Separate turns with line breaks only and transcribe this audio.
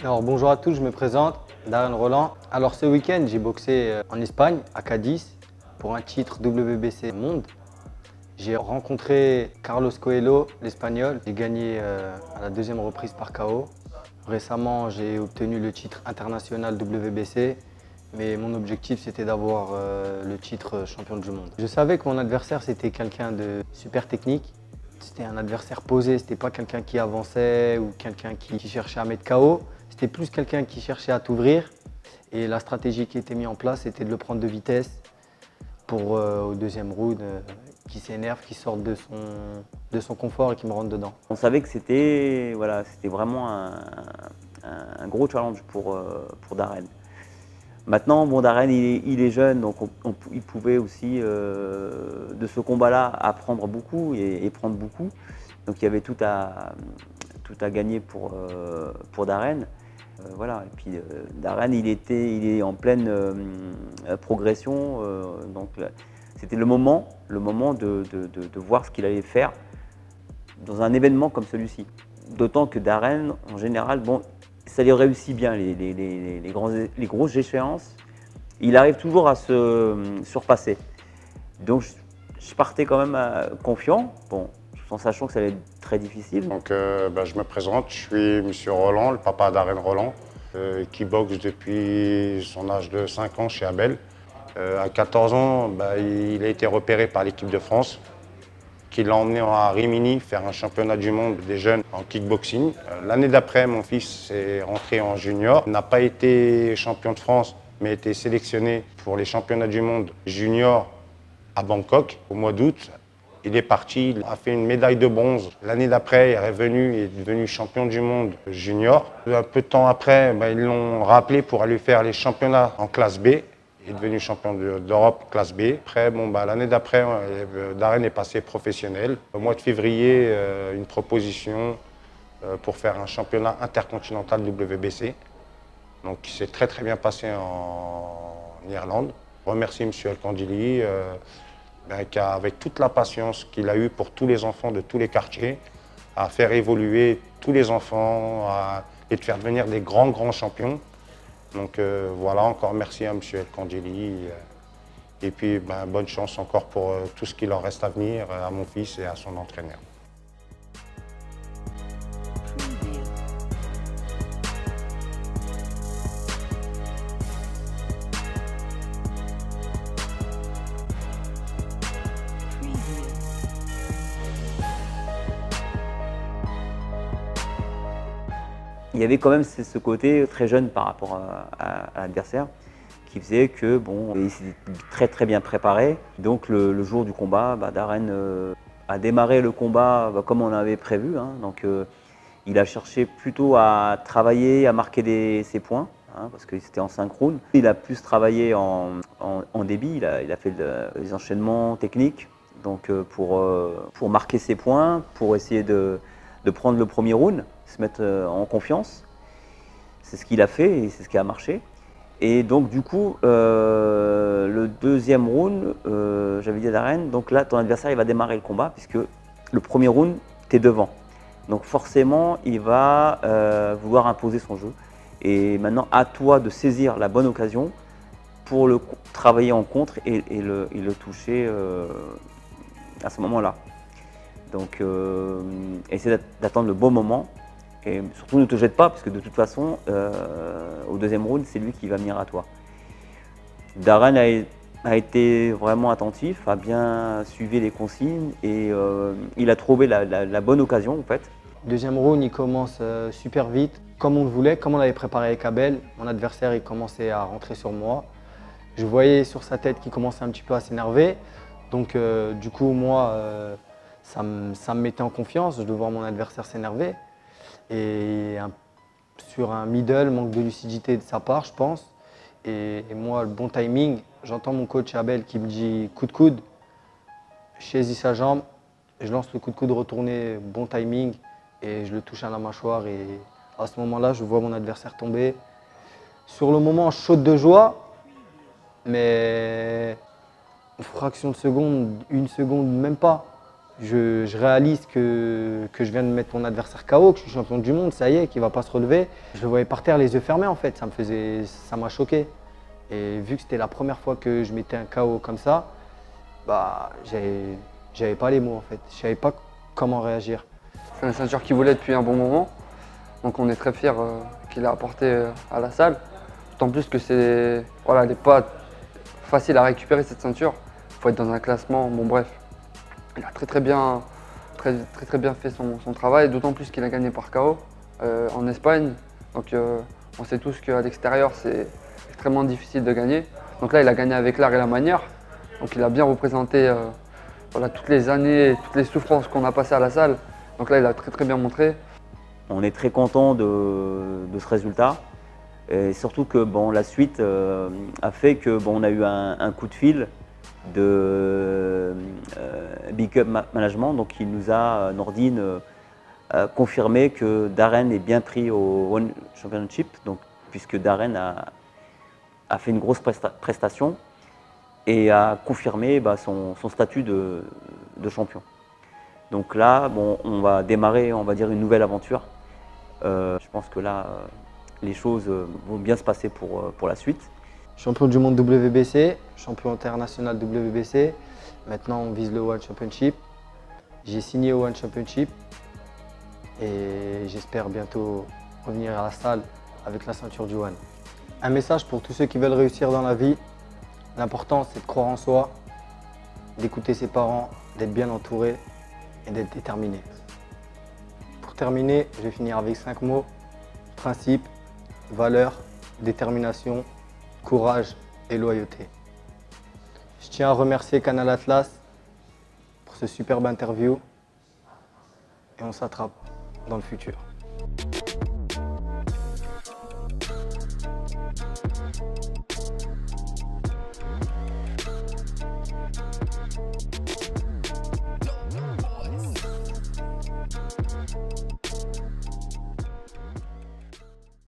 Alors bonjour à tous, je me présente, Darren Roland. Alors ce week-end, j'ai boxé en Espagne, à Cadiz, pour un titre WBC Monde. J'ai rencontré Carlos Coelho, l'Espagnol. J'ai gagné à la deuxième reprise par KO. Récemment, j'ai obtenu le titre international WBC, mais mon objectif c'était d'avoir le titre champion du monde. Je savais que mon adversaire c'était quelqu'un de super technique. C'était un adversaire posé, c'était pas quelqu'un qui avançait ou quelqu'un qui cherchait à mettre KO. C'était plus quelqu'un qui cherchait à t'ouvrir. Et la stratégie qui était mise en place, c'était de le prendre de vitesse pour au deuxième round, qui s'énerve, qui sorte de son confort et qui me rentre dedans.
On savait que c'était vraiment un gros challenge pour Darren. Maintenant, bon, Darren, il est jeune, donc il pouvait aussi, de ce combat-là, apprendre beaucoup et prendre beaucoup. Donc il y avait tout à gagner pour Darren. Voilà. Et puis Darren, il est en pleine progression. Donc c'était le moment de voir ce qu'il allait faire dans un événement comme celui-ci. D'autant que Darren, en général, bon, ça lui réussit bien, les grosses échéances. Il arrive toujours à se surpasser. Donc je partais quand même confiant, bon, en sachant que ça allait être très difficile.
Donc je me présente, je suis Monsieur Roland, le papa d'Darren Roland, qui boxe depuis son âge de 5 ans chez Abel. À 14 ans, il a été repéré par l'équipe de France, qui l'a emmené à Rimini faire un championnat du monde des jeunes en kickboxing. L'année d'après, mon fils est rentré en junior. Il n'a pas été champion de France, mais a été sélectionné pour les championnats du monde junior à Bangkok au mois d'août. Il est parti, il a fait une médaille de bronze. L'année d'après, il est revenu et est devenu champion du monde junior. Un peu de temps après, ils l'ont rappelé pour aller faire les championnats en classe B. Il est devenu champion d'Europe classe B. Après, l'année d'après, Darren est passé professionnel. Au mois de février, une proposition pour faire un championnat intercontinental WBC. Donc, qui s'est très bien passé en Irlande. Je remercie M. El Kandili, qui a, avec toute la patience qu'il a eue pour tous les enfants de tous les quartiers, à faire évoluer tous les enfants et de faire devenir des grands champions. Donc voilà, encore merci à M. El Kandili. Et puis bonne chance encore pour tout ce qui leur reste à venir, à mon fils et à son entraîneur.
Il y avait quand même ce côté très jeune par rapport à l'adversaire qui faisait que bon, il s'était très bien préparé. Donc le jour du combat, Darren a démarré le combat comme on avait prévu. Hein. Donc il a cherché plutôt à travailler, à marquer ses points, hein, parce que c'était en synchrone. Il a plus travaillé en débit, il a fait des enchaînements techniques donc, pour marquer ses points, pour essayer de prendre le premier round, se mettre en confiance. C'est ce qu'il a fait et c'est ce qui a marché. Et donc du coup, le deuxième round, j'avais dit à Darren, donc là ton adversaire il va démarrer le combat puisque le premier round, tu es devant. Donc forcément, il va vouloir imposer son jeu. Et maintenant, à toi de saisir la bonne occasion pour le travailler en contre et le toucher à ce moment-là. Donc, essaie d'attendre le bon moment et surtout ne te jette pas parce que de toute façon, au deuxième round, c'est lui qui va venir à toi. Darren a été vraiment attentif, a bien suivi les consignes et il a trouvé la bonne occasion en fait.
Deuxième round, il commence super vite, comme on le voulait, comme on l'avait préparé avec Abel. Mon adversaire, il commençait à rentrer sur moi. Je voyais sur sa tête qu'il commençait un petit peu à s'énerver. Donc, du coup, moi, ça me mettait en confiance de voir mon adversaire s'énerver. Et sur un middle, manque de lucidité de sa part, je pense. Et moi, le bon timing, j'entends mon coach Abel qui me dit coup de coude, je saisis sa jambe, je lance le coup de coude retourné, bon timing, et je le touche à la mâchoire. Et à ce moment-là, je vois mon adversaire tomber. Sur le moment, je saute de joie, mais une fraction de seconde, une seconde, même pas. je réalise que je viens de mettre mon adversaire KO, que je suis champion du monde, ça y est, qu'il ne va pas se relever. Je le voyais par terre, les yeux fermés en fait, ça m'a choqué. Et vu que c'était la première fois que je mettais un KO comme ça, bah, j'avais pas les mots en fait, je savais pas comment réagir.
C'est une ceinture qu'il voulait depuis un bon moment, donc on est très fiers qu'il l'a apporté à la salle. D'autant plus que elle n'est pas facile à récupérer cette ceinture. Il faut être dans un classement, bon bref. Il a très bien fait son travail, d'autant plus qu'il a gagné par KO en Espagne. Donc on sait tous qu'à l'extérieur c'est extrêmement difficile de gagner. Donc là il a gagné avec l'art et la manière. Donc il a bien représenté toutes les années, toutes les souffrances qu'on a passées à la salle. Donc là il a très bien montré.
On est très content de ce résultat. Et surtout que la suite a fait que on a eu un coup de fil de Big Up Management, donc il nous a, Nordine, confirmé que Darren est bien pris au One Championship, donc, puisque Darren a fait une grosse prestation et a confirmé son statut de champion. Donc là, on va démarrer, on va dire, une nouvelle aventure. Je pense que là, les choses vont bien se passer pour la suite.
Champion du monde WBC, champion international WBC. Maintenant, on vise le One Championship. J'ai signé au One Championship et j'espère bientôt revenir à la salle avec la ceinture du One. Un message pour tous ceux qui veulent réussir dans la vie. L'important, c'est de croire en soi, d'écouter ses parents, d'être bien entouré et d'être déterminé. Pour terminer, je vais finir avec 5 mots. Principe, valeur, détermination, courage et loyauté. Je tiens à remercier Canal Atlas pour ce superbe interview et on s'attrape dans le futur.